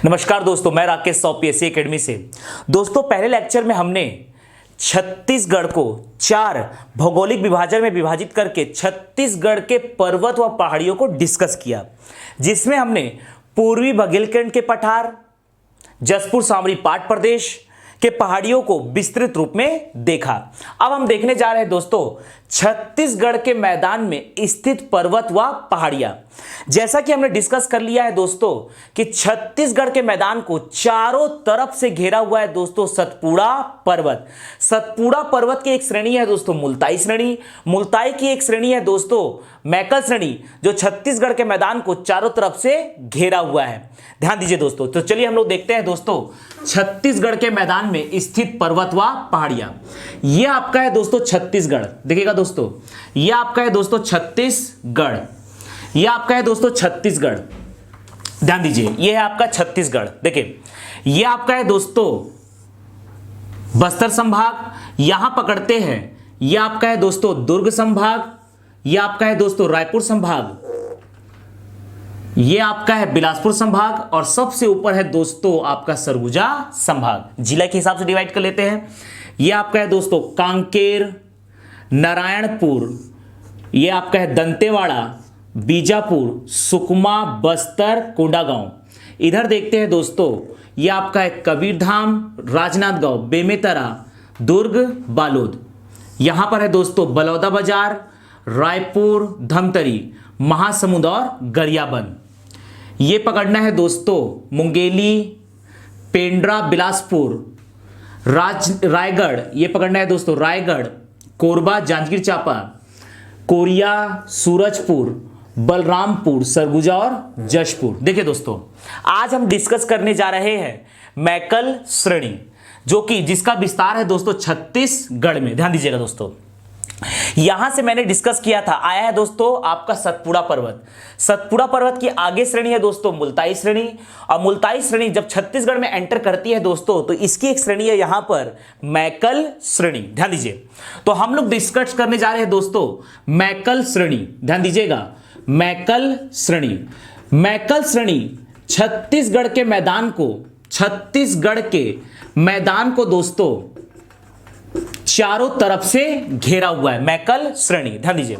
नमस्कार दोस्तों, मैं राकेश सौ पीएससी एकेडमी से। दोस्तों, पहले लेक्चर में हमने छत्तीसगढ़ को 4 भौगोलिक विभाजन में विभाजित करके छत्तीसगढ़ के पर्वत व पहाड़ियों को डिस्कस किया, जिसमें हमने पूर्वी बुंदेलखंड के पठार, जशपुर सामरी पाट प्रदेश के पहाड़ियों को विस्तृत रूप में देखा। अब हम देखने जा रहे हैं दोस्तों छत्तीसगढ़ के मैदान में स्थित पर्वत व पहाड़ियां। जैसा कि हमने डिस्कस कर लिया है दोस्तों कि छत्तीसगढ़ के मैदान को चारों तरफ से घेरा हुआ है दोस्तों सतपुड़ा पर्वत। सतपुड़ा पर्वत की एक श्रेणी है दोस्तों मुल्ताई श्रेणी। मुल्ताई की एक श्रेणी है दोस्तों मैकल श्रेणी, जो छत्तीसगढ़ के मैदान को चारों तरफ से घेरा हुआ है। ध्यान दीजिए दोस्तों। तो चलिए हम लोग देखते हैं दोस्तों छत्तीसगढ़ के मैदान में स्थित पर्वत व पहाड़ियां। यह आपका है दोस्तों छत्तीसगढ़। देखिएगा दोस्तों, यह आपका है दोस्तों छत्तीसगढ़। यह आपका है दोस्तों छत्तीसगढ़। ध्यान दीजिए, यह है आपका छत्तीसगढ़। देखिए, यह आपका है दोस्तों बस्तर संभाग। यहां पकड़ते हैं, यह आपका है दोस्तों दुर्ग संभाग। यह आपका है दोस्तों रायपुर संभाग। यह आपका है बिलासपुर संभाग और सबसे ऊपर है दोस्तों आपका सरगुजा संभाग। जिला के हिसाब से डिवाइड कर लेते हैं। यह आपका है दोस्तों कांकेर, नारायणपुर, यह आपका है दंतेवाड़ा, बीजापुर, सुकमा, बस्तर, कोंडागांव। इधर देखते हैं दोस्तों, यह आपका है कबीरधाम, राजनांदगांव, बेमेतरा, दुर्ग, बालोद। यहां पर है दोस्तों बलौदाबाजार, रायपुर, धमतरी, महासमुंद और गरियाबंद। ये पकड़ना है दोस्तों मुंगेली, पेंड्रा, बिलासपुर, रायगढ़। ये पकड़ना है दोस्तों रायगढ़, कोरबा, जांजगीर चांपा, कोरिया, सूरजपुर, बलरामपुर, सरगुजा और जशपुर। देखिए दोस्तों, आज हम डिस्कस करने जा रहे हैं मैकल श्रेणी, जो कि जिसका विस्तार है दोस्तों छत्तीसगढ़ में। ध्यान दीजिएगा दोस्तों, यहां से मैंने डिस्कस किया था, आया है दोस्तों आपका सतपुड़ा पर्वत। सतपुड़ा पर्वत की आगे श्रेणी है दोस्तों मुल्ताई श्रेणी, और मुल्ताई श्रेणी जब छत्तीसगढ़ में एंटर करती है दोस्तों तो इसकी एक श्रेणी है यहां पर मैकल श्रेणी। ध्यान दीजिए, तो हम लोग डिस्कस करने जा रहे हैं दोस्तों मैकल श्रेणी। ध्यान दीजिएगा, मैकल श्रेणी। मैकल श्रेणी छत्तीसगढ़ के मैदान को दोस्तों चारों तरफ से घेरा हुआ है। मैकल श्रेणी, ध्यान दीजिए,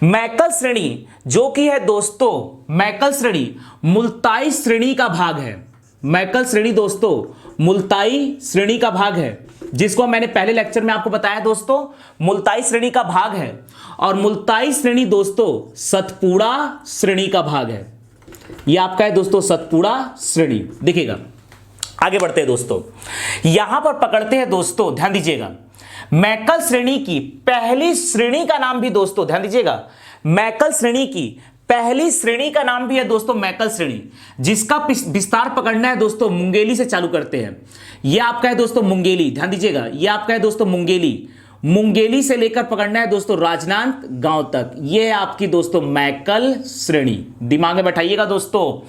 मैकल श्रेणी जो कि है दोस्तों मैकल श्रेणी मुल्ताई श्रेणी का भाग है। मैकल श्रेणी दोस्तों मुल्ताई श्रेणी का भाग है, जिसको मैंने पहले लेक्चर में आपको बताया दोस्तों मुल्ताई श्रेणी का भाग है। और मुल्ताई श्रेणी दोस्तों सतपुड़ा श्रेणी का भाग है। यह आपका है दोस्तों सतपुड़ा श्रेणी। देखिएगा, आगे बढ़ते हैं दोस्तों, यहां पर पकड़ते हैं दोस्तों, ध्यान दीजिएगा, मैकल श्रेणी की पहली श्रेणी का नाम भी दोस्तों, ध्यान दीजिएगा, मैकल श्रेणी की पहली श्रेणी का नाम भी है दोस्तों मैकल श्रेणी, जिसका विस्तार पकड़ना है दोस्तों मुंगेली से चालू करते हैं। यह आपका है दोस्तों मुंगेली। ध्यान दीजिएगा, यह आपका है दोस्तों मुंगेली। मुंगेली से लेकर पकड़ना है दोस्तों राजनांदगांव तक। यह है आपकी दोस्तों मैकल श्रेणी। दिमाग में बैठाइएगा दोस्तों,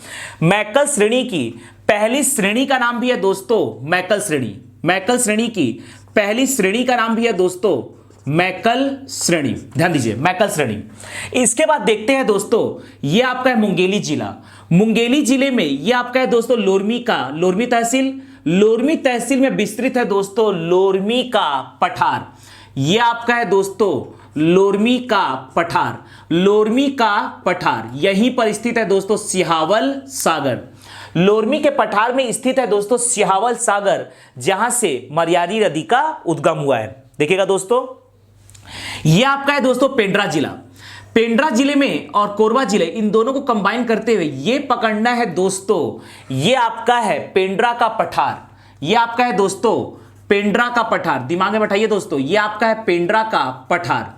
मैकल श्रेणी की पहली श्रेणी का नाम भी है दोस्तों मैकल श्रेणी। मैकल श्रेणी की पहली श्रेणी का नाम भी है दोस्तों मैकल श्रेणी। ध्यान दीजिए, मैकल श्रेणी। इसके बाद देखते हैं दोस्तों, यह आपका है मुंगेली जिला। मुंगेली जिले में यह आपका है दोस्तों लोरमी तहसील। लोरमी तहसील में विस्तृत है दोस्तों लोरमी का पठार। यह आपका है दोस्तों लोरमी का पठार। लोरमी का पठार यहीं पर स्थित है दोस्तों सिहावल सागर। लोरमी के पठार में स्थित है दोस्तों सिहावल सागर, जहां से मर्यादी नदी का उद्गम हुआ है। देखिएगा दोस्तों, यह आपका है दोस्तों पेंड्रा जिला। पेंड्रा जिले में और कोरबा जिले, इन दोनों को कंबाइन करते हुए यह पकड़ना है दोस्तों, यह आपका है पेंड्रा का पठार। यह आपका है दोस्तों पेंड्रा का पठार। दिमाग में बैठाइए दोस्तों, यह आपका है पेंड्रा का पठार।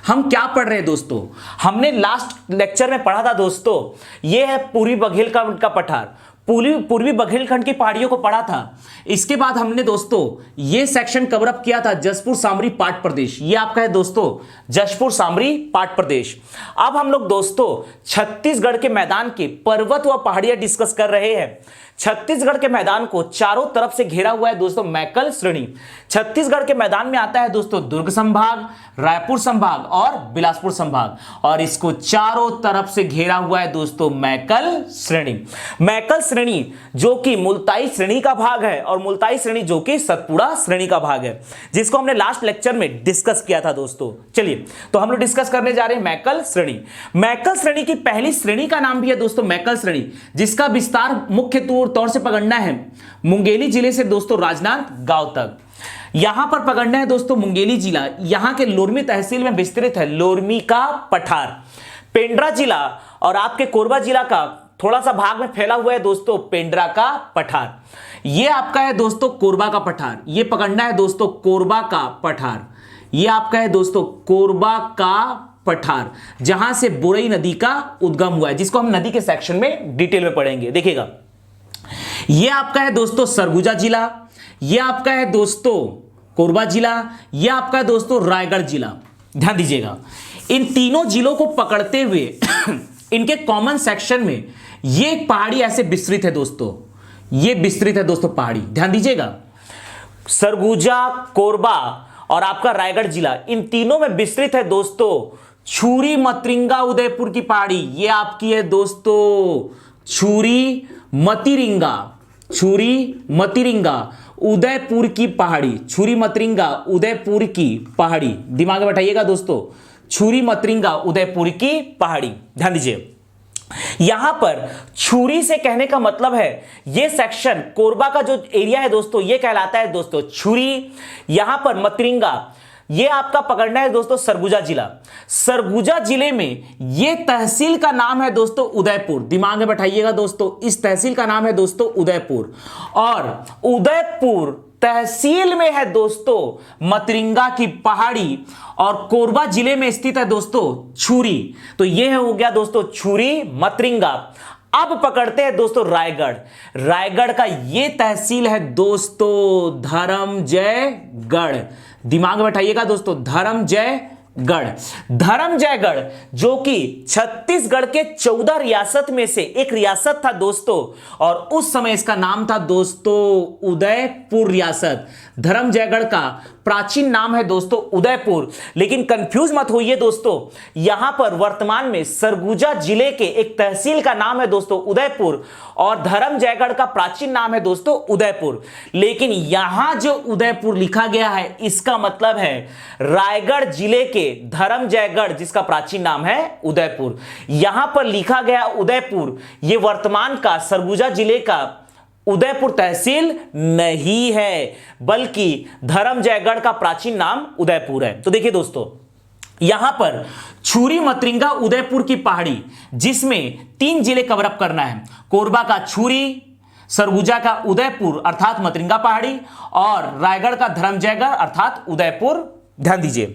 हम क्या पढ़ रहे हैं दोस्तों, हमने लास्ट लेक्चर में पढ़ा था दोस्तों, यह है पूर्वी बुंदेलखंड का पठार। पूर्वी बुंदेलखंड की पहाड़ियों को पढ़ा था। इसके बाद हमने दोस्तों ये सेक्शन कवर अप किया था जशपुर सामरी पाट प्रदेश। ये आपका है दोस्तों जशपुर सामरी पाट प्रदेश। अब हम लोग दोस्तों छत्तीसगढ़ के मैदान के पर्वत व पहाड़ियां डिस्कस कर रहे हैं। छत्तीसगढ़ के मैदान को चारों तरफ से घेरा हुआ है दोस्तों मैकल श्रेणी। छत्तीसगढ़ के मैदान में आता है दोस्तों दुर्ग संभाग, रायपुर संभाग और बिलासपुर संभाग, और इसको चारों तरफ से घेरा हुआ है दोस्तों मैकल श्रेणी। मैकल श्रेणी जो कि मुल्ताई श्रेणी का भाग है और मुल्ताई श्रेणी जो कि सतपुड़ा श्रेणी का भाग है, जिसको हमने लास्ट लेक्चर में डिस्कस किया था दोस्तों। चलिए तो हम लोग डिस्कस करने जा रहे हैं मैकल श्रेणी। मैकल श्रेणी की पहली श्रेणी का नाम भी है दोस्तों मैकल श्रेणी, जिसका विस्तार मुख्य तौर से पकड़ना है मुंगेली जिले से दोस्तों राजनांदगांव तक। यहां पर पकड़ना है दोस्तों मुंगेली जिला, यहां के लोरमी तहसील में विस्तृत है लोरमी का पठार। पेंड्रा जिला और आपके कोरबा जिला का थोड़ा सा भाग में फैला हुआ है दोस्तों पेंड्रा का पठार। ये आपका है दोस्तों कोरबा का पठार, ये पकड़ना है दोस्तों कोरबा का पठार। ये आपका है दोस्तों कोरबा का पठार, जहां से बोरई नदी का उद्गम हुआ है, जिसको हम नदी के सेक्शन में डिटेल में पढ़ेंगे। देखिएगा, ये आपका है दोस्तों सरगुजा जिला, ये आपका है दोस्तों कोरबा जिला, ये आपका है दोस्तों रायगढ़ जिला। ध्यान दीजिएगा, इन तीनों जिलों को पकड़ते हुए इनके कॉमन सेक्शन में ये एक पहाड़ी ऐसे विस्तृत है दोस्तों, ये विस्तृत है दोस्तों पहाड़ी। ध्यान दीजिएगा, सरगुजा, कोरबा और आपका रायगढ़ जिला, इन तीनों में विस्तृत है दोस्तों छुरी मतिरिंगा उदयपुर की पहाड़ी। ये आपकी है दोस्तों छुरी मतिरिंगा, छुरी मतिरिंगा उदयपुर की पहाड़ी, छुरी मतिरिंगा उदयपुर की पहाड़ी। दिमाग में बैठाइएगा दोस्तों, छुरी मतिरिंगा उदयपुर की पहाड़ी। ध्यान दीजिए, यहां पर छुरी से कहने का मतलब है ये सेक्शन कोरबा का जो एरिया है दोस्तों, ये कहलाता है दोस्तों छुरी। यहां पर मतिरिंगा, ये आपका पकड़ना है दोस्तों सरगुजा जिला। सरगुजा जिले में ये तहसील का नाम है दोस्तों उदयपुर। दिमाग में बैठाइएगा दोस्तों, इस तहसील का नाम है दोस्तों उदयपुर, और उदयपुर तहसील में है दोस्तों मतिरिंगा की पहाड़ी, और कोरबा जिले में स्थित है दोस्तों छुरी। तो यह हो गया दोस्तों छुरी मतिरिंगा। अब पकड़ते हैं दोस्तों रायगढ़। रायगढ़ का यह तहसील है दोस्तों धर्मजयगढ़। दिमाग में बैठाइएगा दोस्तों, धर्मजयगढ़। धर्मजयगढ़ जो कि छत्तीसगढ़ के 14 रियासत में से एक रियासत था दोस्तों, और उस समय इसका नाम था दोस्तों उदयपुर रियासत। धर्मजयगढ़ का प्राचीन नाम है दोस्तों उदयपुर। लेकिन कंफ्यूज मत होइए दोस्तों, यहां पर वर्तमान में सरगुजा जिले के एक तहसील का नाम है दोस्तों उदयपुर, और धर्मजयगढ़ का प्राचीन नाम है दोस्तों उदयपुर। लेकिन यहां जो उदयपुर लिखा गया है, इसका मतलब है रायगढ़ जिले के धर्मजयगढ़, जिसका प्राचीन नाम है उदयपुर, यहां पर लिखा गया उदयपुर। यह वर्तमान का सरगुजा जिले का उदयपुर तहसील नहीं है, बल्कि धर्मजयगढ़ का प्राचीन नाम उदयपुर है। तो देखिए दोस्तों, यहां पर छुरी मतिरिंगा उदयपुर की पहाड़ी, जिसमें 3 जिले कवर अप करना है, कोरबा का छुरी, सरगुजा का उदयपुर अर्थात मतिरिंगा पहाड़ी, और रायगढ़ का धर्मजयगढ़ अर्थात उदयपुर। ध्यान दीजिए,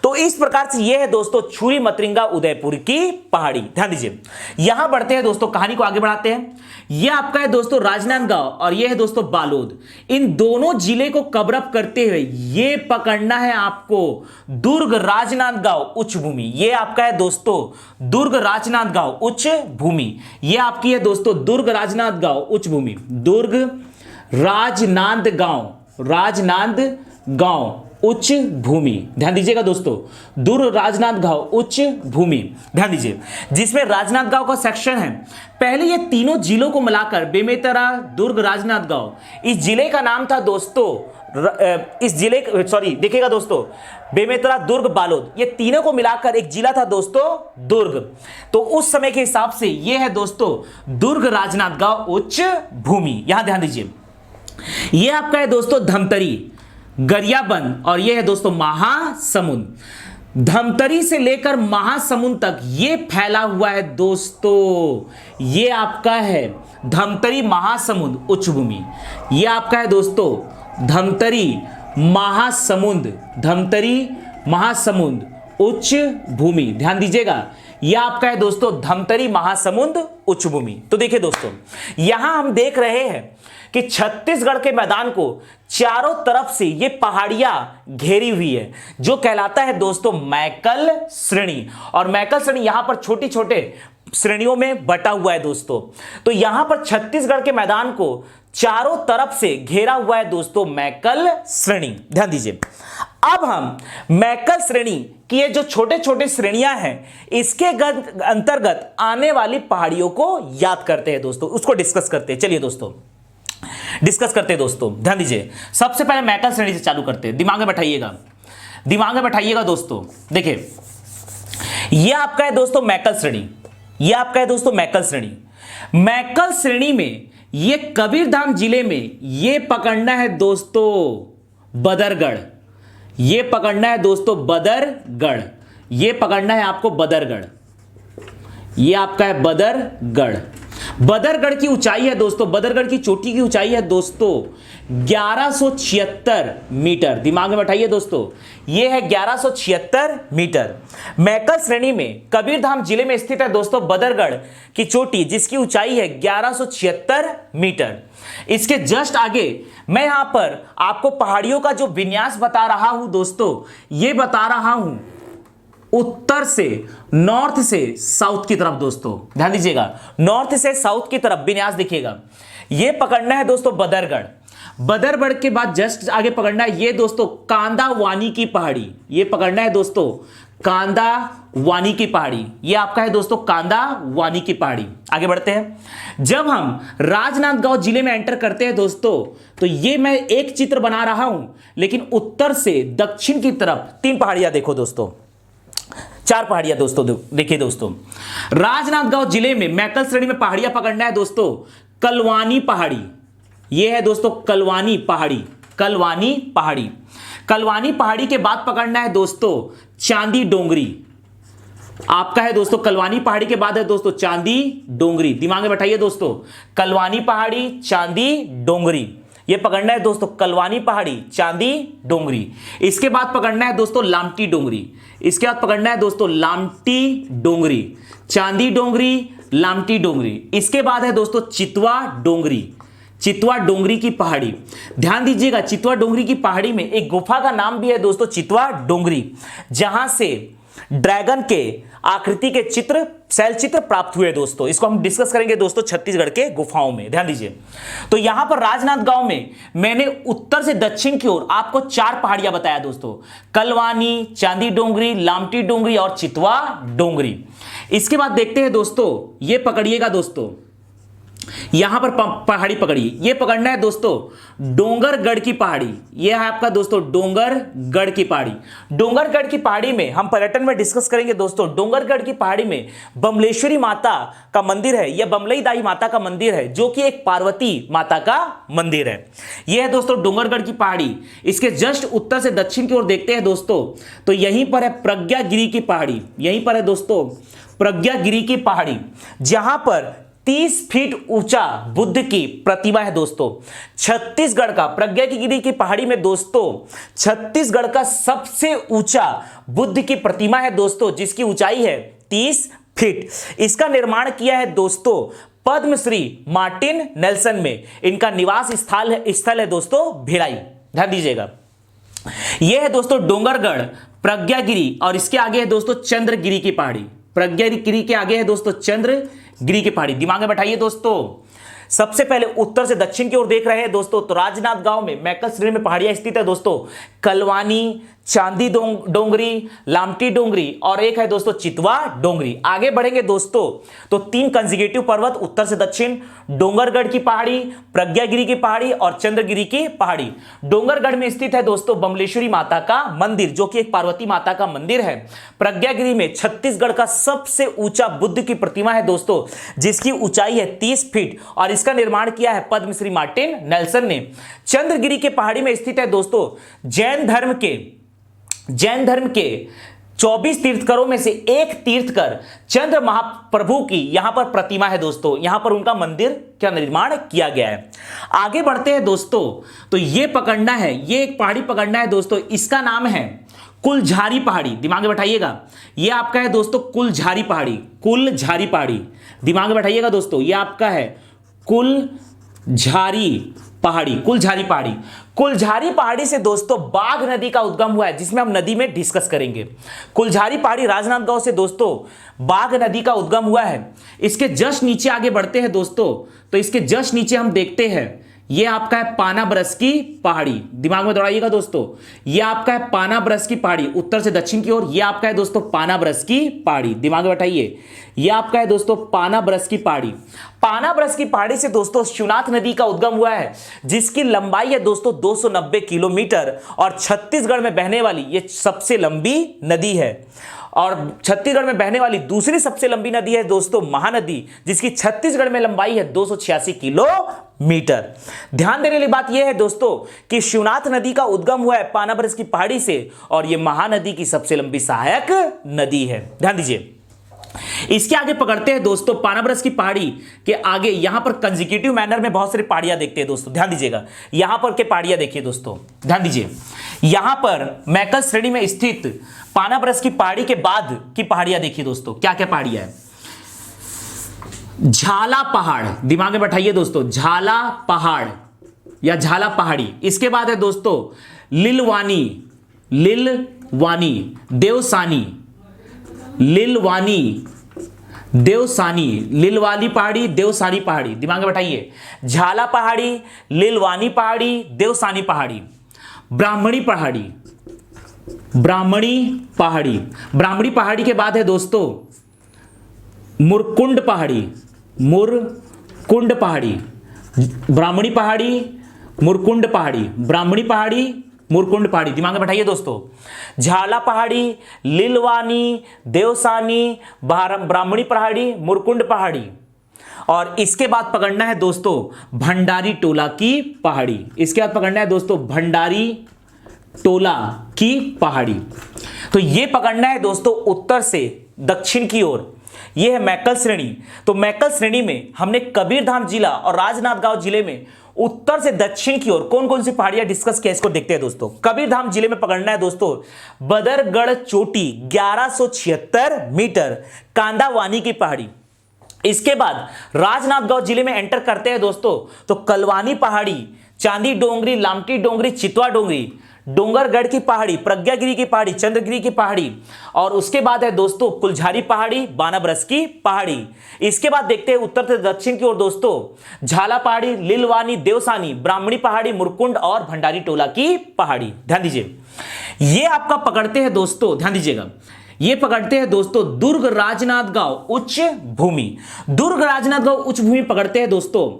तो इस प्रकार से यह है दोस्तों छुरी मतिरिंगा उदयपुर की पहाड़ी। ध्यान दीजिए, यहां बढ़ते हैं दोस्तों, कहानी को आगे बढ़ाते हैं। यह आपका है दोस्तों राजनांदगांव और यह है दोस्तों बालोद। इन दोनों जिले को कवर अप करते हुए यह पकड़ना है आपको दुर्ग राजनांदगांव उच्च भूमि। यह आपका है दोस्तों दुर्ग राजनांदगांव उच्च भूमि। यह आपकी है दोस्तों दुर्ग राजनांदगांव उच्च भूमि, दुर्ग राजनांदगांव, राजनांदगांव उच्च भूमि। ध्यान दीजिएगा दोस्तों, दुर्ग राजनांदगांव उच्च भूमि। ध्यान दीजिए, जिसमें राजनांदगांव का सेक्शन है। पहले ये तीनों जिलों को मिलाकर बेमेतरा, दुर्ग, राजनांदगांव, इस जिले का नाम था दोस्तों, इस जिले देखिएगा दोस्तों, बेमेतरा, दुर्ग, बालोद, ये तीनों को मिलाकर एक जिला था दोस्तों दुर्ग। तो उस समय के हिसाब से ये है दोस्तों दुर्ग राजनांदगांव उच्च भूमि। यहां ध्यान दीजिए, ये आपका है दोस्तों धमतरी, गरियाबंद, और यह है दोस्तों महासमुंद। धमतरी से लेकर महासमुंद तक ये फैला हुआ है दोस्तों, ये आपका है धमतरी महासमुंद उच्च भूमि। ये आपका है दोस्तों धमतरी महासमुंद, धमतरी महासमुंद उच्च भूमि। ध्यान दीजिएगा, यह आपका है दोस्तों धमतरी महासमुंद उच्च भूमि। तो देखिए दोस्तों, यहां हम देख रहे हैं कि छत्तीसगढ़ के मैदान को चारों तरफ से ये पहाड़ियां घेरी हुई है, जो कहलाता है दोस्तों मैकल श्रेणी। और मैकल श्रेणी यहां पर छोटे छोटे श्रेणियों में बटा हुआ है दोस्तों। तो यहां पर छत्तीसगढ़ के मैदान को चारों तरफ से घेरा हुआ है दोस्तों मैकल श्रेणी। ध्यान दीजिए, अब हम मैकल श्रेणी कि ये जो छोटे छोटे श्रेणियां हैं इसके अंतर्गत आने वाली पहाड़ियों को याद करते हैं दोस्तों, उसको डिस्कस करते हैं। चलिए दोस्तों डिस्कस करते हैं दोस्तों, ध्यान दीजिए। सबसे पहले मैकल श्रेणी से चालू करते हैं, दिमाग में बैठाइएगा दोस्तों। देखिए ये आपका है दोस्तों मैकल श्रेणी, ये आपका है दोस्तों मैकल श्रेणी। मैकल श्रेणी में ये कबीरधाम जिले में ये पकड़ना है दोस्तों बदरगढ़, ये पकड़ना है दोस्तों बदरगढ़, ये पकड़ना है आपको बदरगढ़, ये आपका है बदरगढ़। बदरगढ़ की ऊंचाई है दोस्तों, बदरगढ़ की चोटी की ऊंचाई है दोस्तों 1176 मीटर। दिमाग में बैठाइए दोस्तों, ये है 1176 मीटर। मैकल श्रेणी में कबीरधाम जिले में स्थित है दोस्तों बदरगढ़ की चोटी, जिसकी ऊंचाई है 1176 मीटर। इसके जस्ट आगे मैं यहां पर आपको पहाड़ियों का जो विन्यास बता रहा हूं दोस्तों, ये बता रहा हूं उत्तर से, नॉर्थ से साउथ की तरफ दोस्तों, ध्यान दीजिएगा, नॉर्थ से साउथ की तरफ विन्यास दिखेगा। ये पकड़ना है दोस्तों बदरगढ़। बदरगढ़ के बाद जस्ट आगे पकड़ना है ये दोस्तों कांदावानी की पहाड़ी, ये पकड़ना है दोस्तों कांदावानी की पहाड़ी, ये आपका है दोस्तों कांदावानी की पहाड़ी। आगे बढ़ते हैं। जब हम राजनांदगांव जिले में एंटर करते हैं दोस्तों, तो ये मैं एक चित्र बना रहा हूं, लेकिन उत्तर से दक्षिण की तरफ 3 पहाड़ियां देखो दोस्तों, 4 पहाड़ियां दोस्तों देखिए दोस्तों। राजनांदगांव जिले में मैकल श्रेणी में पहाड़ियां पकड़ना है दोस्तों कलवानी पहाड़ी, यह है दोस्तों कलवानी पहाड़ी, कलवानी पहाड़ी। कलवानी पहाड़ी के बाद पकड़ना है दोस्तों चांदी डोंगरी, आपका है दोस्तों कलवानी पहाड़ी के बाद है दोस्तों चांदी डोंगरी। दिमाग में बैठाइए दोस्तों, कलवानी पहाड़ी चांदी डोंगरी, ये पकड़ना है दोस्तों कलवानी पहाड़ी चांदी डोंगरी। इसके बाद पकड़ना है दोस्तों लामटी डोंगरी, इसके बाद पकड़ना है दोस्तों लामटी डोंगरी, चांदी डोंगरी, लामटी डोंगरी। इसके बाद है दोस्तों चितवा डोंगरी, चितवा डोंगरी की पहाड़ी। ध्यान दीजिएगा, चितवा डोंगरी की पहाड़ी में एक गुफा का नाम भी है दोस्तों चितवा डोंगरी, जहां से ड्रैगन के आकृति के चित्र, शैल चित्र प्राप्त हुए दोस्तों। इसको हम डिस्कस करेंगे दोस्तों छत्तीसगढ़ के गुफाओं में, ध्यान दीजिए। तो यहां पर राजनांदगांव में मैंने उत्तर से दक्षिण की ओर आपको 4 पहाड़ियां बताया दोस्तों, कलवानी, चांदी डोंगरी, लामटी डोंगरी और चितवा डोंगरी। इसके बाद देखते हैं दोस्तों, ये पकड़िएगा दोस्तों, यहां पर पहाड़ी पकड़िए, ये पकड़ना है दोस्तों डोंगरगढ़ की पहाड़ी, ये है आपका दोस्तों डोंगरगढ़ की पहाड़ी। डोंगरगढ़ की पहाड़ी में हम पर्यटन में डिस्कस करेंगे दोस्तों। डोंगरगढ़ की पहाड़ी में बमलेश्वरी माता का मंदिर है, यह बमलई दाई माता का मंदिर है, जो कि एक पार्वती माता का मंदिर है। यह है दोस्तों डोंगरगढ़ की पहाड़ी। इसके जस्ट उत्तर से दक्षिण की ओर देखते हैं दोस्तों, तो यहीं पर है प्रज्ञागिरी की पहाड़ी, यहीं पर है दोस्तों प्रज्ञागिरी की पहाड़ी, जहां पर 30 फीट ऊंचा बुद्ध की प्रतिमा है दोस्तों। छत्तीसगढ़ का प्रज्ञागिरी की पहाड़ी में दोस्तों छत्तीसगढ़ का सबसे ऊंचा बुद्ध की प्रतिमा है दोस्तों, जिसकी ऊंचाई है 30 फीट। इसका निर्माण किया है दोस्तों पद्मश्री मार्टिन नेल्सन में, इनका निवास स्थल है दोस्तों भिलाई। ध्यान दीजिएगा, यह है दोस्तों डोंगरगढ़, प्रज्ञागिरी और इसके आगे है दोस्तों चंद्रगिरी की पहाड़ी। प्रज्ञागिरी के आगे है दोस्तों चंद्रगिरी की पहाड़ी। दिमाग में बैठाइए दोस्तों, सबसे पहले उत्तर से दक्षिण की ओर देख रहे हैं दोस्तों, तो राजनांदगांव में मैकल श्रेणी में पहाड़ियां स्थित है दोस्तों कलवानी, चांदी डोंगरी, लामटी डोंगरी और एक है दोस्तों चितवा डोंगरी। आगे बढ़ेंगे दोस्तों तो 3 कंसेक्यूटिव पर्वत उत्तर से दक्षिण, डोंगरगढ़ की पहाड़ी, प्रज्ञागिरी की पहाड़ी और चंद्रगिरी की पहाड़ी। डोंगरगढ़ में स्थित है दोस्तों बमलेश्वरी माता का मंदिर, जो कि एक पार्वती माता का मंदिर है। प्रज्ञागिरी में छत्तीसगढ़ का सबसे ऊंचा बुद्ध की प्रतिमा है दोस्तों, जिसकी ऊंचाई है 30 फीट और इसका निर्माण किया है पद्मश्री मार्टिन नेल्सन ने। चंद्रगिरी के पहाड़ी में स्थित है दोस्तों जैन धर्म के 24 तीर्थकरों में से एक तीर्थकर चंद्र महाप्रभु की यहां पर प्रतिमा है दोस्तों, यहां पर उनका मंदिर का निर्माण किया गया है। आगे बढ़ते हैं दोस्तों, तो ये पकड़ना है, ये एक पहाड़ी पकड़ना है दोस्तों, इसका नाम है कुलझारी पहाड़ी। दिमाग में बैठाइएगा, ये आपका है दोस्तों कुलझारी पहाड़ी, कुलझारी पहाड़ी। दिमाग में बैठाइएगा दोस्तों, ये आपका है कुलझारी पहाड़ी, कुलझारी पहाड़ी। कुलझारी पहाड़ी से दोस्तों बाघ नदी का उद्गम हुआ है, जिसमें हम नदी में डिस्कस करेंगे। कुलझारी पहाड़ी राजनांदगांव से दोस्तों बाघ नदी का उद्गम हुआ है। इसके जस्ट नीचे आगे बढ़ते हैं दोस्तों, तो इसके जस्ट नीचे हम देखते हैं ये आपका है पाना ब्रश की पहाड़ी, दिमाग में दौड़ाइएगा दोस्तों, ये आपका है पाना ब्रश की पहाड़ी उत्तर से दक्षिण की ओर, ये आपका है दोस्तों पाना ब्रश की पहाड़ी, दिमाग में बैठाइए, ये आपका है दोस्तों पाना ब्रश की पहाड़ी। पाना ब्रश की पहाड़ी से दोस्तों शिवनाथ नदी का उद्गम हुआ है, जिसकी लंबाई है दोस्तों 290 किलोमीटर और छत्तीसगढ़ में बहने वाली ये सबसे लंबी नदी है। और छत्तीसगढ़ में बहने वाली दूसरी सबसे लंबी नदी है दोस्तों महानदी, जिसकी छत्तीसगढ़ में लंबाई है 286 किलोमीटर। ध्यान देने वाली बात यह है दोस्तों कि शिवनाथ नदी का उद्गम हुआ है पाना ब्रश की पहाड़ी से और यह महानदी की सबसे लंबी सहायक नदी है। ध्यान दीजिए, इसके आगे पकड़ते हैं दोस्तों पाना ब्रश की पहाड़ी के आगे, यहां पर कंसेक्यूटिव मैनर में बहुत सारी पहाड़ियां देखते हैं दोस्तों। ध्यान दीजिएगा, यहां पर के पहाड़ियां देखिए दोस्तों, ध्यान दीजिए, यहां पर मैकल श्रेणी में स्थित पाना ब्रश की पहाड़ी के बाद की पहाड़ियां देखिए दोस्तों, क्या क्या पहाड़ियां है। झाला पहाड़, दिमाग में बैठाइए दोस्तों, झाला पहाड़ या झाला पहाड़ी। इसके बाद है दोस्तों लिलवानी, लिलवानी, देवसानी, लिलवानी, देवसानी, लिलवाली पहाड़ी, देवसानी पहाड़ी, दिमाग में बैठाइए, झाला पहाड़ी, लिलवानी पहाड़ी, देवसानी पहाड़ी। ब्राह्मणी पहाड़ी, ब्राह्मणी पहाड़ी, ब्राह्मणी पहाड़ी के बाद है दोस्तों मुरकुंड पहाड़ी, मुरकुंड पहाड़ी, ब्राह्मणी पहाड़ी, मुरकुंड पहाड़ी, ब्राह्मणी पहाड़ी, मुरकुंड पहाड़ी, दिमाग में बैठाइए दोस्तों, झाला पहाड़ी, लिलवानी, देवसानी, ब्राह्मणी पहाड़ी, मुरकुंड पहाड़ी। और इसके बाद पकड़ना है दोस्तों भंडारी टोला की पहाड़ी, इसके बाद पकड़ना है दोस्तों भंडारी टोला की पहाड़ी। तो ये पकड़ना है दोस्तों उत्तर से दक्षिण की ओर, ये है मैकल श्रेणी। तो मैकल श्रेणी में हमने कबीरधाम जिला और राजनांदगांव जिले में उत्तर से दक्षिण की ओर कौन कौन सी पहाड़ियां डिस्कस किया, इसको देखते हैं दोस्तों। कबीरधाम जिले में पकड़ना है दोस्तों बदरगढ़ चोटी 1176 मीटर, कांदावानी की पहाड़ी। इसके बाद राजनांदगांव जिले में एंटर करते हैं दोस्तों तो कलवानी पहाड़ी, चांदी डोंगरी, लामटी डोंगरी, चितवा डोंगरी, डोंगरगढ़ की पहाड़ी, प्रज्ञागिरी की पहाड़ी, चंद्रगिरी की पहाड़ी, और उसके बाद है दोस्तों कुलझारी पहाड़ी, बानाब्रश की पहाड़ी। इसके बाद देखते हैं उत्तर से दक्षिण की ओर दोस्तों झाला पहाड़ी, लिलवानी, देवसानी, ब्राह्मणी पहाड़ी, मुरकुंड और भंडारी टोला की पहाड़ी। ध्यान दीजिए, ये आपका पकड़ते हैं दोस्तों, ध्यान दीजिएगा, ये पकड़ते हैं दोस्तों दुर्ग राजनांदगांव उच्च भूमि, दुर्ग राजनांदगांव उच्च भूमि पकड़ते हैं दोस्तों।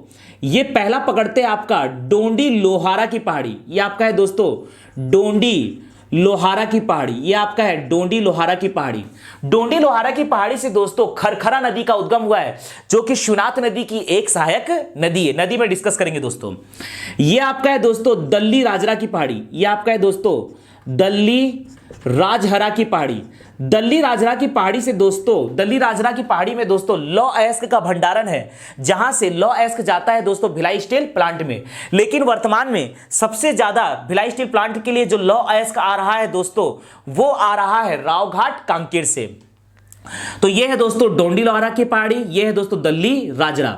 ये पहला पकड़ते हैं आपका डोंडी लोहारा की पहाड़ी, ये आपका है दोस्तों डोंडी लोहारा की पहाड़ी, ये आपका है डोंडी लोहारा की पहाड़ी। डोंडी लोहारा की पहाड़ी से दोस्तों खरखरा नदी का उद्गम हुआ है, जो कि शिवनाथ नदी की एक सहायक नदी है। नदी में डिस्कस करेंगे दोस्तों। ये आपका है दोस्तों दल्ली राजरा की पहाड़ी, ये आपका है दोस्तों दल्ली राजहरा की पहाड़ी। दल्ली राजरा की पहाड़ी से दोस्तों, दल्ली राजरा की पहाड़ी में दोस्तों लौह अयस्क का भंडारण है, जहां से लौह अयस्क जाता है दोस्तों भिलाई स्टील प्लांट में। लेकिन वर्तमान में सबसे ज्यादा भिलाई स्टील प्लांट के लिए जो लौह अयस्क आ रहा है दोस्तों, वो आ रहा है रावघाट कांकेर से। तो ये है दोस्तों डोंडी लोहारा की पहाड़ी, ये है दोस्तों दल्ली राजरा।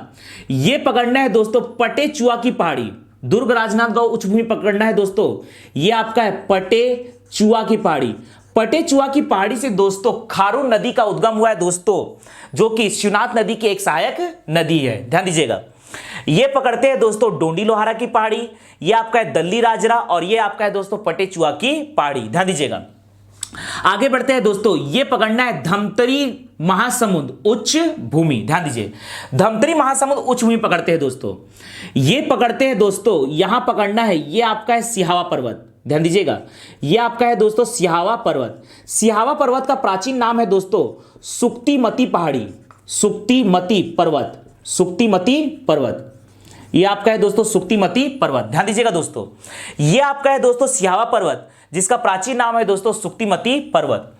ये पकड़ना है दोस्तों पटे चुआ की पहाड़ी, दुर्ग राजनांदगांव उच्च भूमि पकड़ना है दोस्तों। ये आपका है पटे चुआ की पहाड़ी। पटे चुआ की पहाड़ी से दोस्तों खारून नदी का उद्गम हुआ है दोस्तों, जो कि शिवनाथ नदी की एक सहायक नदी है। ध्यान दीजिएगा, ये पकड़ते हैं दोस्तों डोंडी लोहारा की पहाड़ी, ये आपका है दल्ली राजरा, और ये आपका है दोस्तों पटे चुआ की पहाड़ी। ध्यान दीजिएगा, आगे बढ़ते हैं दोस्तों। ये पकड़ना है धमतरी महासमुंद उच्च भूमि। ध्यान दीजिए, धमतरी महासमुंद उच्च भूमि पकड़ते हैं दोस्तों। ये पकड़ते हैं दोस्तों, यहां पकड़ना है, ये आपका है सिहावा पर्वत। ध्यान दीजिएगा, ये आपका है दोस्तों सिहावा पर्वत। सिहावा पर्वत का प्राचीन नाम है दोस्तों सुक्तिमती पहाड़ी, सुक्तिमती पर्वत, सुक्तिमती पर्वत। ये आपका है दोस्तों सुक्तिमती पर्वत। ध्यान दीजिएगा दोस्तों, ये आपका है दोस्तों सिहावा पर्वत, जिसका प्राचीन नाम है दोस्तों सुक्तिमती पर्वत।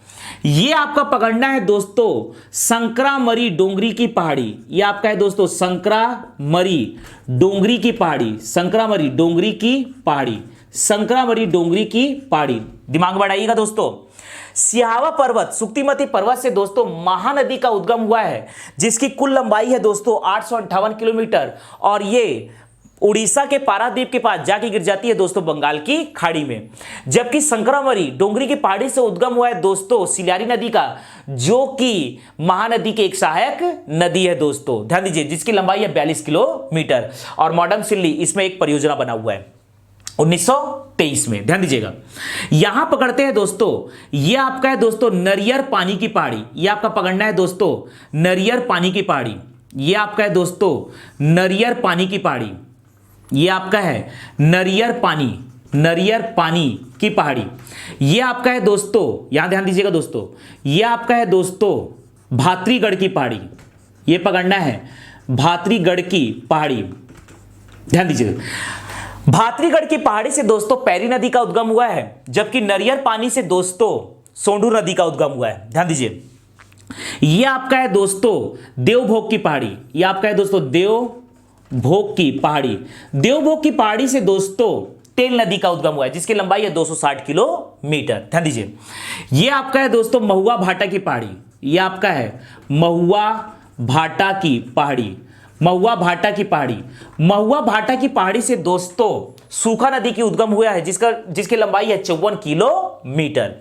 ये आपका पकड़ना है दोस्तों संक्रामरी डोंगरी की पहाड़ी, ये आपका है दोस्तों संक्रामरी डोंगरी की पहाड़ी, संक्रामरी डोंगरी की पहाड़ी, संक्रामरी डोंगरी की पहाड़ी। दिमाग बढ़ाइएगा दोस्तों। सिहावा पर्वत, सुक्तिमती पर्वत से दोस्तों महानदी का उद्गम हुआ है, जिसकी कुल लंबाई है दोस्तों 858 किलोमीटर, और ये उड़ीसा के पारादीप के पास जाके गिर जाती है दोस्तों बंगाल की खाड़ी में। जबकि संक्रामणि डोंगरी की पहाड़ी से उद्गम हुआ है दोस्तों सिल्यारी नदी का, जो कि महानदी की एक सहायक नदी है दोस्तों, ध्यान दीजिए, जिसकी लंबाई है 42 किलोमीटर। और मॉडर्न सिल्ली इसमें एक परियोजना बना हुआ है 1923 में, ध्यान दीजिएगा। यहां पकड़ते हैं दोस्तों, ये आपका है दोस्तों नरियर पानी की पहाड़ी, ये आपका पकड़ना है दोस्तों नरियर पानी की पहाड़ी, ये आपका है दोस्तों नरियर पानी की पहाड़ी, ये आपका है नरियर पानी की पहाड़ी। ये आपका है दोस्तों, यहां ध्यान दीजिएगा दोस्तों, ये आपका है दोस्तों भातरीगढ़ की पहाड़ी, ये पकड़ना है भातरीगढ़ की पहाड़ी, ध्यान दीजिएगा। भातरीगढ़ की पहाड़ी से दोस्तों पैरी नदी का उद्गम हुआ है, जबकि नरियर पानी से दोस्तों सोंढू नदी का उद्गम हुआ है, ध्यान दीजिए। ये आपका है दोस्तों देवभोग की पहाड़ी, ये आपका है दोस्तों देवभोग की पहाड़ी। देवभोग की पहाड़ी से दोस्तों तेल नदी का उद्गम हुआ है, जिसकी लंबाई है 260 किलोमीटर, ध्यान दीजिए। ये आपका है दोस्तों महुआ भाटा की पहाड़ी, ये आपका है महुआ भाटा की पहाड़ी, महुआ भाटा की पहाड़ी। महुआ भाटा की पहाड़ी से दोस्तों सूखा नदी की उद्गम हुआ है, जिसकी लंबाई है 54 किलोमीटर।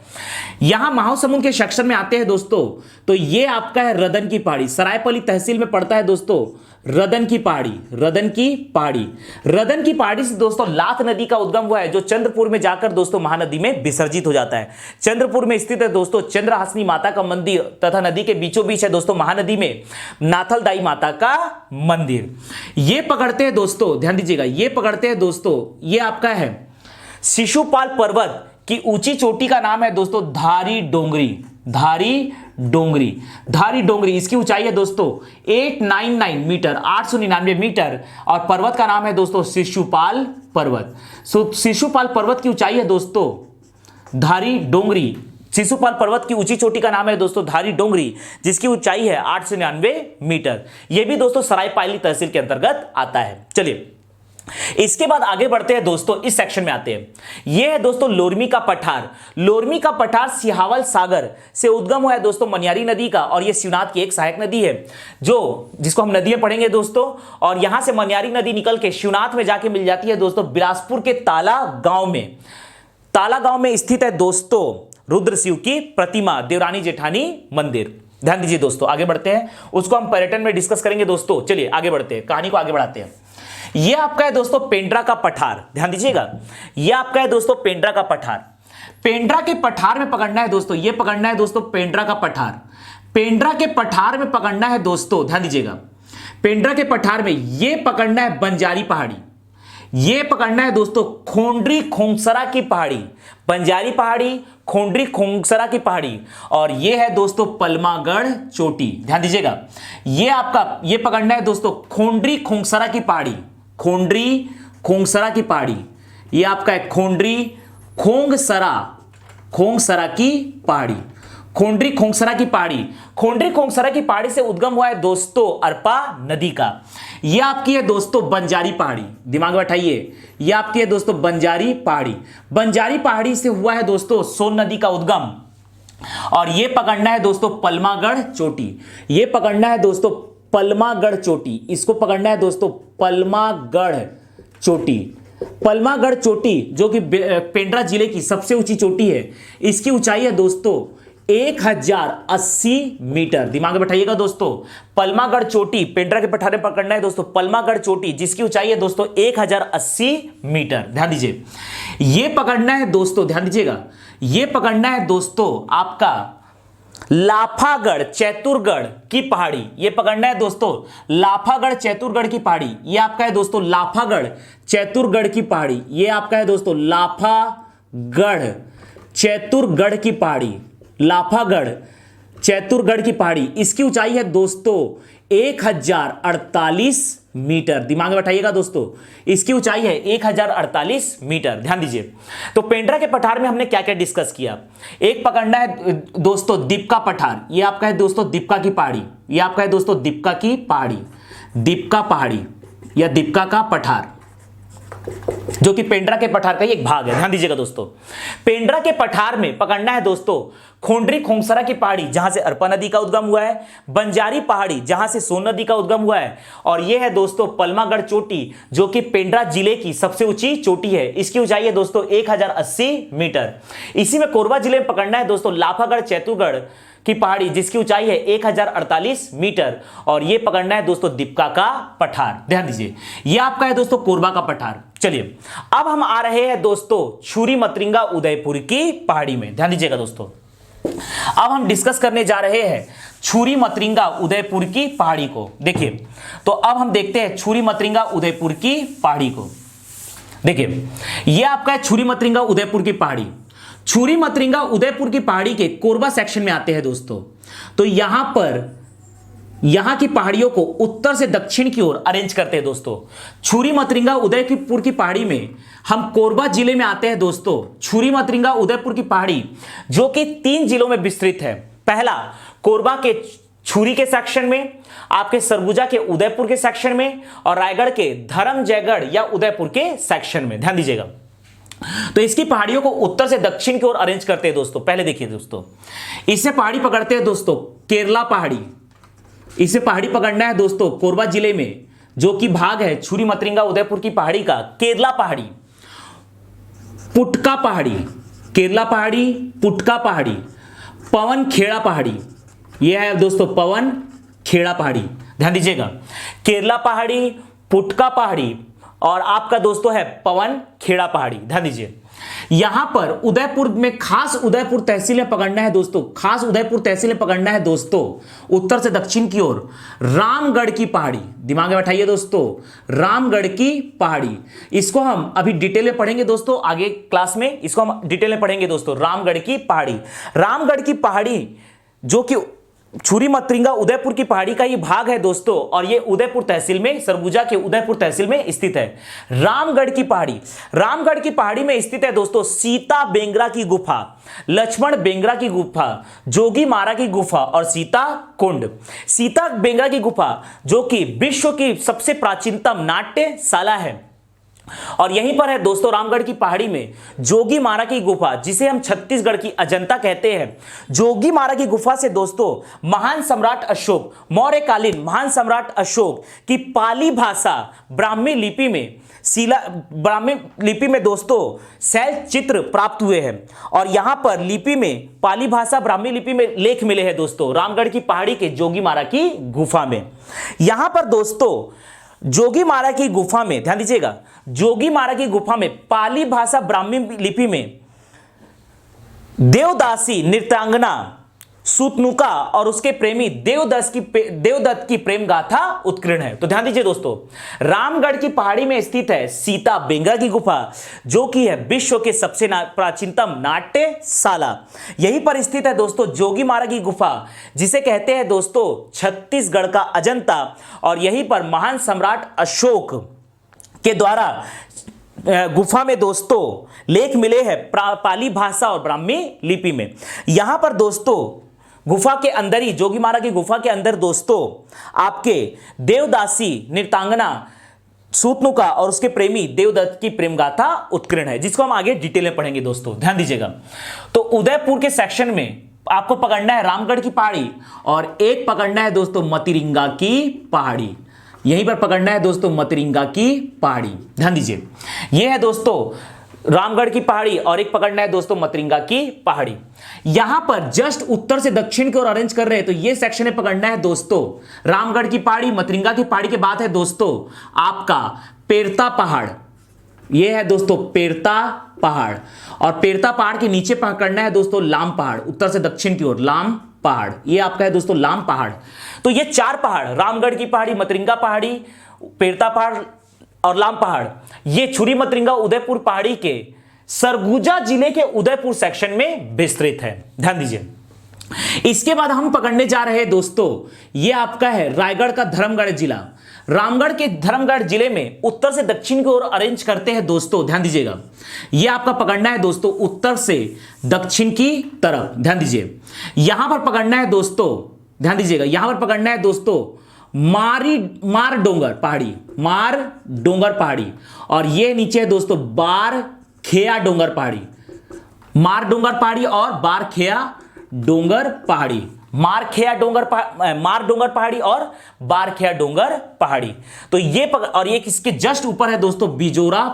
यहां महासमुंद के सेक्शन में आते हैं दोस्तों, तो ये आपका है रदन की पहाड़ी, सरायपली तहसील में पड़ता है दोस्तों रदन की पहाड़ी, रदन की पहाड़ी। रदन की पहाड़ी से दोस्तों लात नदी का उद्गम हुआ है, जो चंद्रपुर में जाकर दोस्तों महानदी में विसर्जित हो जाता है। चंद्रपुर में स्थित है दोस्तों चंद्रहासिनी माता का मंदिर, तथा नदी के बीचों बीच है दोस्तों महानदी में नाथलदाई माता का मंदिर। ये पकड़ते हैं दोस्तों, ध्यान दीजिएगा, ये पकड़ते हैं दोस्तों, ये आपका है शिशुपाल पर्वत की ऊंची चोटी का नाम है दोस्तों धारी डोंगरी, धारी डोंगरी, धारी डोंगरी। इसकी ऊंचाई है दोस्तों 899 मीटर, 899 मीटर, और पर्वत का नाम है दोस्तों शिशुपाल पर्वत। शिशुपाल पर्वत की ऊंचाई है दोस्तों धारी डोंगरी, शिशुपाल पर्वत की ऊंची चोटी का नाम है दोस्तों धारी डोंगरी, जिसकी ऊंचाई है 899 मीटर। यह भी दोस्तों सरायपाली तहसील के अंतर्गत आता है। चलिए इसके बाद आगे बढ़ते हैं दोस्तों, इस सेक्शन में आते हैं। यह है दोस्तों लोरमी का पठार। लोरमी का पठार सिहावल सागर से उद्गम हुआ है दोस्तों मनियारी नदी का, और यह शिवनाथ की एक सहायक नदी है, जिसको हम नदियां पढ़ेंगे दोस्तों। और यहां से मनियारी नदी निकल के शिवनाथ में जाके मिल जाती है दोस्तों बिलासपुर के ताला गांव में। ताला गांव में स्थित है दोस्तों रुद्र शिव की प्रतिमा, देवरानी जेठानी मंदिर। ध्यान दीजिए दोस्तों, आगे बढ़ते हैं, उसको हम पर्यटन में डिस्कस करेंगे दोस्तों। चलिए आगे बढ़ते हैं, कहानी को आगे बढ़ाते हैं। यह आपका है दोस्तों पेंड्रा का पठार, ध्यान दीजिएगा, यह आपका है दोस्तों पेंड्रा का पठार। पेंड्रा के पठार में पकड़ना है दोस्तों, यह पकड़ना है दोस्तों पेंड्रा का पठार। पेंड्रा के पठार में पकड़ना है दोस्तों, ध्यान दीजिएगा, पेंड्रा के पठार में यह पकड़ना है बंजारी पहाड़ी, यह पकड़ना है दोस्तों खोंडरी खोंगसरा की पहाड़ी, बंजारी पहाड़ी, खोंडरी खोंगसरा की पहाड़ी, और यह है दोस्तों पलमागढ़ चोटी। ध्यान दीजिएगा, यह आपका यह पकड़ना है दोस्तों खोंडरी खोंगसरा की पहाड़ी, खोंडरी खोंगसरा की पहाड़ी, यह आपका है खोंडरी खोंगसरा, खोंगसरा की पहाड़ी, खोंडरी खोंगसरा की पहाड़ी। खोंडरी खोंगसरा की पहाड़ी से उद्गम हुआ है दोस्तों अरपा नदी का। यह आपकी है दोस्तों बंजारी पहाड़ी, दिमाग में बैठाइए, यह आपकी है दोस्तों बंजारी पहाड़ी। बंजारी पहाड़ी से हुआ है दोस्तों सोन नदी का उद्गम, और यह पकड़ना है दोस्तों पलमागढ़ चोटी, यह पकड़ना है दोस्तों पलमागढ़ चोटी, इसको पकड़ना है दोस्तों पलमागढ़ चोटी। पलमागढ़ चोटी जो कि पेंड्रा जिले की सबसे ऊंची चोटी है, इसकी ऊंचाई है दोस्तों 1080 मीटर। दिमाग में बैठाइएगा दोस्तों, पलमागढ़ चोटी पेंड्रा के पठार में पकड़ना है दोस्तों पलमागढ़ चोटी, जिसकी ऊंचाई है दोस्तों 1080 मीटर। ध्यान दीजिए, यह पकड़ना है दोस्तों, ध्यान दीजिएगा, यह पकड़ना है दोस्तों आपका लाफागढ़ चैतुरगढ़ की पहाड़ी, यह पकड़ना है दोस्तों लाफागढ़ चैतुरगढ़ की पहाड़ी, यह आपका है दोस्तों लाफागढ़ चैतुरगढ़ की पहाड़ी, यह आपका है दोस्तों लाफागढ़ चैतुरगढ़ की पहाड़ी, लाफागढ़ चैतुरगढ़ की पहाड़ी। इसकी ऊंचाई है दोस्तों 1048 मीटर। दिमाग में बैठाइएगा दोस्तों, इसकी ऊंचाई है 1048 मीटर। ध्यान दीजिए, तो पेंड्रा के पठार में हमने क्या क्या डिस्कस किया। एक पकड़ना है दोस्तों दीपका पठार, ये आपका है दोस्तों दीपका की पहाड़ी, ये आपका है दोस्तों दीपका की पहाड़ी, दीपका पहाड़ी या दीपका का पठार, जो कि पेंड्रा के पठार का ही एक भाग है। ध्यान दीजिएगा दोस्तों, पेंड्रा के पठार में पकड़ना है दोस्तों खोंडरी खोंगसरा की पहाड़ी जहां से अरपा नदी का उद्गम हुआ है, बंजारी पहाड़ी जहां से सोन नदी का उद्गम हुआ है, और यह है दोस्तों पलमागढ़ चोटी जो कि पेंड्रा जिले की सबसे ऊंची चोटी है। इसकी ऊंचाई है दोस्तों 1080 मीटर। इसी में कोरबा जिले में पकड़ना है दोस्तों लाफागढ़ चैतुगढ़ की पहाड़ी जिसकी ऊंचाई है 1048 मीटर, और यह पकड़ना है दोस्तों दीपका का पठार। ध्यान दीजिए, यह आपका है दोस्तों कोरबा का पठार। चलिए अब हम आ रहे हैं दोस्तों छुरी मतरिंगा उदयपुर की पहाड़ी में। ध्यान दीजिएगा दोस्तों, अब हम डिस्कस करने जा रहे हैं छुरी मतरिंगा उदयपुर की पहाड़ी को। देखिए, तो अब हम देखते हैं छुरी मतरिंगा उदयपुर की पहाड़ी को। देखिए, यह आपका है छुरी मतरिंगा उदयपुर की पहाड़ी। छुरी मतरिंगा उदयपुर की पहाड़ी के कोरबा सेक्शन में आते हैं दोस्तों। तो यहां की पहाड़ियों को उत्तर से दक्षिण की ओर अरेंज करते हैं दोस्तों। छुरी मतरिंगा उदयपुर की पहाड़ी में हम कोरबा जिले में आते हैं दोस्तों। छुरी मतरिंगा उदयपुर की पहाड़ी जो कि 3 जिलों में विस्तृत है। पहला कोरबा के छुरी के सेक्शन में, आपके सरगुजा के उदयपुर के सेक्शन में, और रायगढ़ के धर्मजयगढ़ या उदयपुर के सेक्शन में। ध्यान दीजिएगा, तो इसकी पहाड़ियों को उत्तर से दक्षिण की ओर अरेंज करते हैं दोस्तों। पहले देखिए दोस्तों, इससे पहाड़ी पकड़ते हैं दोस्तों केरला पहाड़ी। इसे पहाड़ी पकड़ना है दोस्तों कोरबा जिले में जो कि भाग है छुरी मतरिंगा उदयपुर की पहाड़ी का। केरला पहाड़ी, पुटका पहाड़ी, केरला पहाड़ी, पुटका पहाड़ी, पवन खेड़ा पहाड़ी, यह है दोस्तों पवन खेड़ा पहाड़ी। ध्यान दीजिएगा, केरला पहाड़ी, पुटका पहाड़ी और आपका दोस्तों है पवन खेड़ा पहाड़ी। ध्यान दीजिए, यहां पर उदयपुर में खास उदयपुर तहसील में पकड़ना है दोस्तों, खास उदयपुर तहसील में पकड़ना है दोस्तों उत्तर से दक्षिण की ओर रामगढ़ की पहाड़ी। दिमाग में बैठाइए दोस्तों, रामगढ़ की पहाड़ी। इसको हम अभी डिटेल में पढ़ेंगे दोस्तों, आगे क्लास में इसको हम डिटेल में पढ़ेंगे दोस्तों। रामगढ़ की पहाड़ी, रामगढ़ की पहाड़ी जो कि छुरी मतरिंगा उदयपुर की पहाड़ी का ये भाग है दोस्तों, और ये उदयपुर तहसील में, सरगुजा के उदयपुर तहसील में स्थित है। रामगढ़ की पहाड़ी, रामगढ़ की पहाड़ी में स्थित है दोस्तों सीता बेंगरा की गुफा, लक्ष्मण बेंगरा की गुफा, जोगी मारा की गुफा और सीता कुंड। सीता बेंगरा की गुफा जो कि विश्व की सबसे प्राचीनतम नाट्यशाला है, और यहीं पर है दोस्तों रामगढ़ की पहाड़ी में जोगी मारा की गुफा जिसे हम छत्तीसगढ़ की अजंता कहते हैं। जोगी मारा की गुफा से दोस्तों महान सम्राट अशोक, मौर्यकालीन महान सम्राट अशोक की पाली भाषा ब्राह्मी लिपि में दोस्तों शैल चित्र प्राप्त हुए हैं, और यहां पर लिपि में पाली भाषा ब्राह्मी लिपि में लेख मिले हैं दोस्तों रामगढ़ की पहाड़ी के जोगी मारा की गुफा में। यहां पर दोस्तों जोगी मारा की गुफा में, ध्यान दीजिएगा, जोगी मारा की गुफा में पाली भाषा ब्राह्मी लिपि में देवदासी नृत्यांगना सूतनुका और उसके प्रेमी देवदत्त की प्रेम गाथा उत्कीर्ण है। तो ध्यान दीजिए दोस्तों, रामगढ़ की पहाड़ी में स्थित है सीता बेंगरा की गुफा जो कि है विश्व के सबसे प्राचीनतम नाट्यशाला। यहीं पर स्थित है दोस्तों जोगी मारा की गुफा जिसे कहते हैं दोस्तों छत्तीसगढ़ का अजंता, और यहीं पर महान सम्राट अशोक के द्वारा गुफा में दोस्तों लेख मिले हैं पाली भाषा और ब्राह्मी लिपि में। यहां पर दोस्तों गुफा के अंदर ही, जोगी मारा की गुफा के अंदर दोस्तों आपके देवदासी नृत्यांगना सूतनुका और उसके प्रेमी देवदत्त की प्रेम गाथा उत्कीर्ण है, जिसको हम आगे डिटेल में पढ़ेंगे दोस्तों। ध्यान दीजिएगा, तो उदयपुर के सेक्शन में आपको पकड़ना है रामगढ़ की पहाड़ी और एक पकड़ना है दोस्तों मतरिंगा की पहाड़ी। यहीं पर पकड़ना है दोस्तों मतरिंगा की पहाड़ी। ध्यान दीजिए, यह है दोस्तों रामगढ़ की पहाड़ी और एक पकड़ना है दोस्तों मतरिंगा की पहाड़ी। यहां पर जस्ट उत्तर से दक्षिण की ओर अरेंज कर रहे हैं, तो ये सेक्शन में पकड़ना है दोस्तों रामगढ़ की पहाड़ी, मतरिंगा की पहाड़ी के बाद है दोस्तों आपका पेरता पहाड़। यह है दोस्तों पेरता पहाड़, और पेरता पहाड़ के नीचे पकड़ना है दोस्तों लाम पहाड़, उत्तर से दक्षिण की ओर लाम पहाड़। यह आपका है दोस्तों लाम पहाड़। तो ये 4 पहाड़, रामगढ़ की पहाड़ी, मतरिंगा पहाड़ी, पेरता पहाड़ और लाम पहाड़, ये छुरी मतरिंगा उदयपुर पहाड़ी के सरगुजा जिले के उदयपुर सेक्शन में विस्तृत है। ध्यान दीजिए, इसके बाद हम पकड़ने जा रहे हैं दोस्तों, ये आपका है रायगढ़ का धर्मगढ़ जिला। रामगढ़ के धर्मगढ़ जिले में उत्तर से दक्षिण की ओर अरेंज करते हैं दोस्तों। ध्यान दीजिएगा, यह आपका पकड़ना है दोस्तों उत्तर से दक्षिण की तरफ। ध्यान दीजिए, यहां पर पकड़ना है दोस्तों, ध्यान दीजिएगा, यहां पर पकड़ना है दोस्तों मार डोंगर पहाड़ी, और ये नीचे है दोस्तों बार खेया डोंगर पहाड़ी, मार डोंगर पहाड़ी और बार खेया डोंगर पहाड़ी, मार डोंगर पहाड़ी और बार खेया डोंगर पहाड़ी। तो ये और ये किसके जस्ट ऊपर है दोस्तों बिजोरा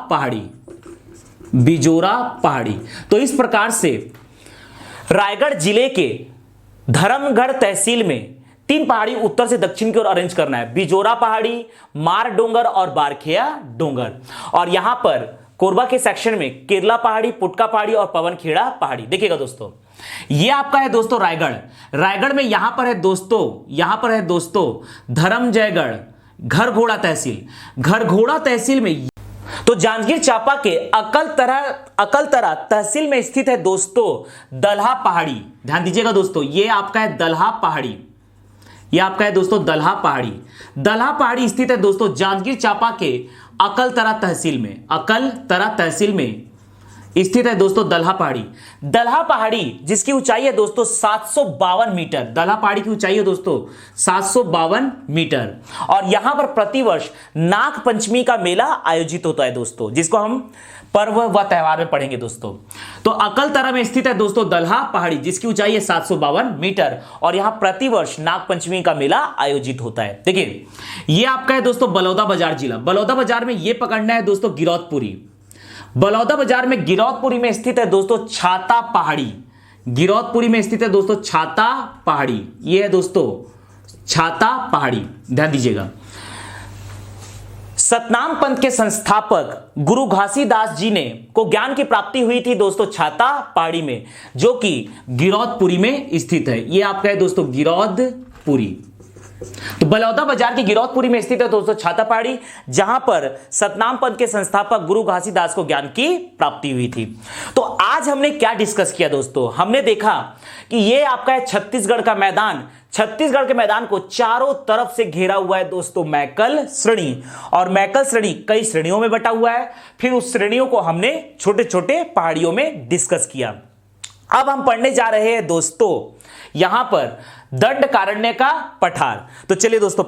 पहाड़ी। तो इस प्रकार से रायगढ़ जिले के धर्मगढ़ तहसील में 3 पहाड़ी उत्तर से दक्षिण की ओर अरेंज करना है, बिजोरा पहाड़ी, मार डोंगर और बारखेया डोंगर। और यहां पर कोरबा के सेक्शन में केरला पहाड़ी, पुटका पहाड़ी और पवनखेड़ा पहाड़ी। देखिएगा दोस्तों, ये आपका है दोस्तों रायगढ़ में यहां पर है दोस्तों धर्मजयगढ़ घरघोड़ा तहसील में। तो जांजगीर चांपा के अकलतरा तहसील में स्थित है दोस्तों दलहा पहाड़ी। ध्यान दीजिएगा दोस्तों, ये आपका है दलहा पहाड़ी स्थित है दोस्तों जांजगीर चांपा के अकलतरा तहसील में स्थित है दोस्तों दलहा पहाड़ी जिसकी ऊंचाई है दोस्तों 752 मीटर। दलहा पहाड़ी की ऊंचाई है दोस्तों 752 मीटर। और यहां पर प्रतिवर्ष नाग पंचमी का मेला आयोजित होता है दोस्तों, जिसको हम पर्व व त्योहार में पढ़ेंगे दोस्तों। तो अकलतरा में स्थित है दोस्तों दलहा पहाड़ी जिसकी ऊंचाई है 752 मीटर, और यहां प्रतिवर्ष नाग पंचमी का मेला आयोजित होता है। देखिए, ये आपका है दोस्तों बलौदा बाजार जिला। बलौदा बाजार में ये पकड़ना है दोस्तों गिरौदपुरी। बलौदा बाजार में गिरौदपुरी में स्थित है दोस्तों छाता पहाड़ी। ये है दोस्तों छाता पहाड़ी, ध्यान दीजिएगा। सतनाम पंथ के संस्थापक गुरु घासीदास जी ने को ज्ञान की प्राप्ति हुई थी दोस्तों छाता पहाड़ी में, जो कि गिरौदपुरी में स्थित है। ये आपका है दोस्तों गिरौदपुरी। तो बलौदा बाजार की गिरौदपुरी में स्थित है दोस्तों छाता पहाड़ी, जहां पर सतनाम पंथ के संस्थापक गुरु घासीदास को ज्ञान की प्राप्ति हुई थी। तो आज हमने क्या डिस्कस किया दोस्तों? हमने देखा कि ये आपका है छत्तीसगढ़ का मैदान। छत्तीसगढ़ के मैदान को चारों तरफ से घेरा हुआ है दोस्तों मैकल श्रेणी, और मैकल श्रेणी कई श्रेणियों में बटा हुआ है। फिर उस श्रेणियों को हमने छोटे छोटे पहाड़ियों में डिस्कस किया। अब हम पढ़ने जा रहे हैं दोस्तों यहां पर दंडकारण्य का पठार। तो चलिए दोस्तों